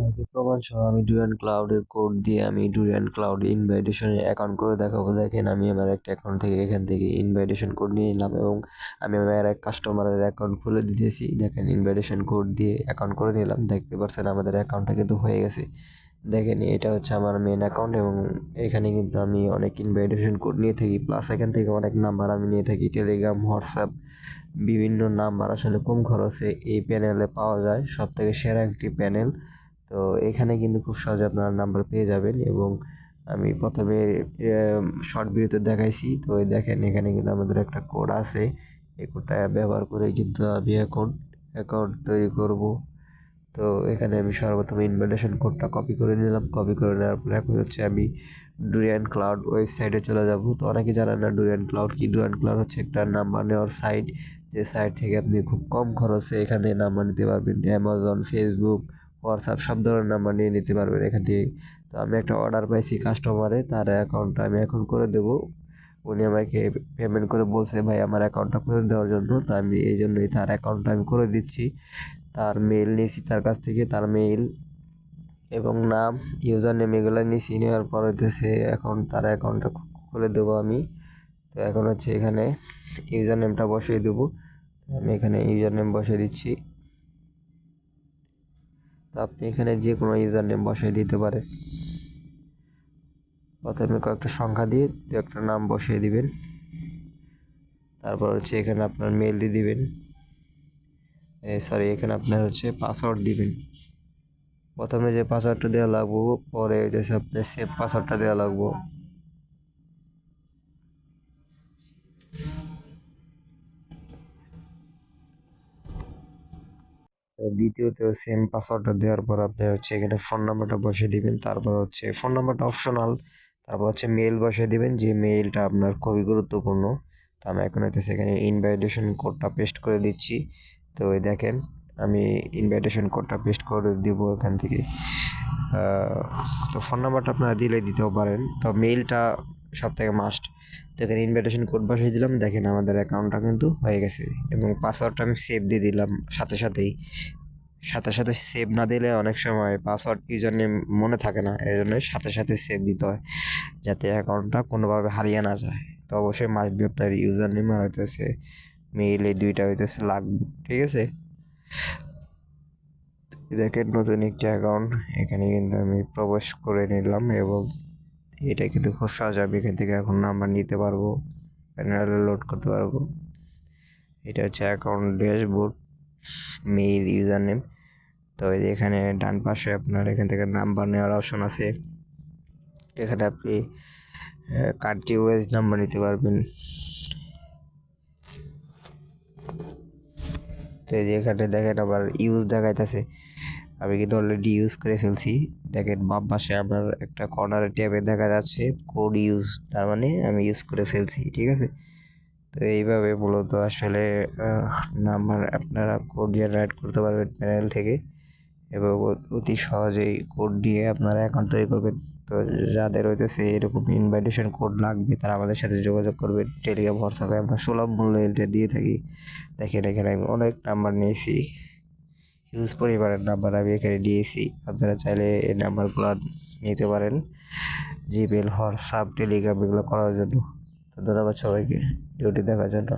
একই প্রমাণ সহ আমি ডুরান্ড ক্লাউডের কোড দিয়ে আমি ডুরান্ড ক্লাউড ইনভাইটেশনে অ্যাকাউন্ট করে দেখাবো। দেখেন আমি আমার একটা অ্যাকাউন্ট থেকে এখান থেকে ইনভাইটেশন কোড নিয়ে নিলাম এবং আমি আমার এক কাস্টমারের অ্যাকাউন্ট খুলে দিতেছি। দেখেন ইনভাইটেশন কোড দিয়ে অ্যাকাউন্ট করে নিলাম। দেখতে পাচ্ছেন আমাদের অ্যাকাউন্টটা কিন্তু হয়ে গেছে। দেখেন এটা হচ্ছে আমার মেন অ্যাকাউন্ট এবং এখানে কিন্তু আমি অনেক ইনভাইটেশন কোড নিয়ে থাকি, প্লাস এখান থেকে অনেক নাম্বার আমি নিয়ে থাকি। টেলিগ্রাম, হোয়াটসঅ্যাপ, বিভিন্ন নাম্বার আসলে কম খরচে এই প্যানেলে পাওয়া যায়। সব থেকে সেরা একটি প্যানেল। তো এখানে কিন্তু খুব সহজে আপনারা নাম্বার পেয়ে যাবেন এবং আমি প্রথমে শর্ট ভিডিওতে দেখাইছি। তো এই দেখেন এখানে কিন্তু আমাদের একটা কোড আছে। এই কোডটা ব্যবহার করে কিন্তু আমি অ্যাকাউন্ট তৈরি করব। তো এখানে আমি সর্বপ্রথম ইনভাইটেশন কোডটা কপি করে নিলাম। কপি করে নেওয়ার পর এখন হচ্ছে আমি ডুরান্ড ক্লাউড ওয়েবসাইটে চলে যাব। তো অনেকে জানেন না ডুরান্ড ক্লাউড কি। ডুরান্ড ক্লাউড হচ্ছে একটা নাম্বার নেওয়ার সাইট, যে সাইট থেকে আপনি খুব কম খরচে এখানে নাম্বার নিতে পারবেন। অ্যামাজন, ফেসবুক, হোয়াটসঅ্যাপ সব ধরনের নাম্বার নিয়ে নিতে পারবেন এখান থেকে। তো আমি একটা অর্ডার পাইছি কাস্টমারে, তার অ্যাকাউন্টটা আমি এখন করে দেবো। উনি আমাকে পেমেন্ট করে বলছে ভাই আমার অ্যাকাউন্টটা করে দেওয়ার জন্য। তো আমি এই জন্যই তার অ্যাকাউন্টটা আমি করে দিচ্ছি। তার মেইল নিয়েছি তার কাছ থেকে, তার মেইল এবং নাম, ইউজার নেম এগুলো নিয়েছি। নেওয়ার পর হচ্ছে এখন তার অ্যাকাউন্টটা খুলে দেবো আমি। তো এখন হচ্ছে এখানে ইউজার নেমটা বসিয়ে দেবো। আমি এখানে ইউজার নেম বসিয়ে দিচ্ছি। তো আপনি এখানে যে কোনো ইউজার নেম বসিয়ে দিতে পারেন। প্রথমে কয়েকটা সংখ্যা দিয়ে একটা নাম বসিয়ে দিবেন। তারপর হচ্ছে এখানে আপনার মেইল দিয়ে দিবেন। এখানে আপনার হচ্ছে পাসওয়ার্ড দিবেন। প্রথমে যে পাসওয়ার্ডটা দেওয়া লাগবো, পরে হচ্ছে আপনার সেভ পাসওয়ার্ডটা দেওয়া লাগবো। দ্বিতীয়ত সেম পাসওয়ার্ডটা দেওয়ার পর আপনি হচ্ছে এখানে ফোন নাম্বারটা বসিয়ে দিবেন। তারপর হচ্ছে ফোন নাম্বারটা অপশনাল। তারপর হচ্ছে মেইল বসিয়ে দিবেন, যে মেইলটা আপনার খুবই গুরুত্বপূর্ণ। তো আমি এখন হচ্ছে এখানে ইনভাইটেশন কোডটা পেস্ট করে দিচ্ছি। তো এই দেখেন আমি ইনভাইটেশন কোডটা পেস্ট করে দিব এখান থেকে। তো ফোন নাম্বারটা আপনারা দিতেও পারেন, তো মেইলটা সব থেকে মাস্ট। তো এখানে ইনভাইটেশন কোড বসিয়ে দিলাম। দেখেন আমাদের অ্যাকাউন্টটা কিন্তু হয়ে গেছে এবং পাসওয়ার্ডটা আমি সেভ দিয়ে দিলাম সাথে সাথে সেভ না দিলে অনেক সময় পাসওয়ার্ড ইউজার নেম মনে থাকে না, এর জন্য সাথে সাথে সেভ দিতে হয় যাতে অ্যাকাউন্টটা কোনোভাবে হারিয়ে না যায়। তো অবশ্যই মাস্ট বি আপনার ইউজার নেম আর হইতেছে মেইল, এই দুইটা হইতেছে লাগবে। ঠিক আছে, দেখেন নতুন একটি অ্যাকাউন্ট এখানে কিন্তু আমি প্রবেশ করে নিলাম এবং এটা কিন্তু খুব সহজ। আমি এখান থেকে এখন নাম্বার নিতে পারবো, প্যানেলে লোড করতে পারবো। এটা হচ্ছে account dashboard, mail, user name. তো এই যে এখানে ডান পাশে আপনার এখান থেকে নাম্বার নেওয়ার অপশন আছে। এখানে আপনি কান্ট্রি ওয়াইজ নাম্বার নিতে পারবেন। তো এই যে এখানে দেখেন আবার ইউজ দেখাইতেছে, আমি কিন্তু অলরেডি ইউজ করে ফেলছি। দেখেন বাম পাশে আপনার একটা কর্নারে ট্যাবে দেখা যাচ্ছে কোড ইউজ, তার মানে আমি ইউজ করে ফেলছি। ঠিক আছে, তো এইভাবে মূলত আসলে নাম্বার আপনারা কোড জেনারেট করতে পারবেন প্যানেল থেকে এবং অতি সহজেই কোড দিয়ে আপনারা অ্যাকাউন্ট তৈরি করবেন। তো যাদের হইতেছে এরকম ইনভাইটেশন কোড লাগবে তারা আমাদের সাথে যোগাযোগ করবেন। টেলিগ্রাম, হোয়াটসঅ্যাপে আমরা সুলভ মূল্যে এটা দিয়ে থাকি। দেখেন এখানে আমি অনেক নাম্বার নিয়েছি, হিউজ পরিমাণের নাম্বার আমি এখানে দিয়েছি। আপনারা চাইলে এই নাম্বারগুলো নিতে পারেন জিমেল, হোয়াটসঅ্যাপ, টেলিগ্রাম এগুলো করার জন্য। তো ধন্যবাদ সবাইকে ভিডিওটি দেখার জন্য।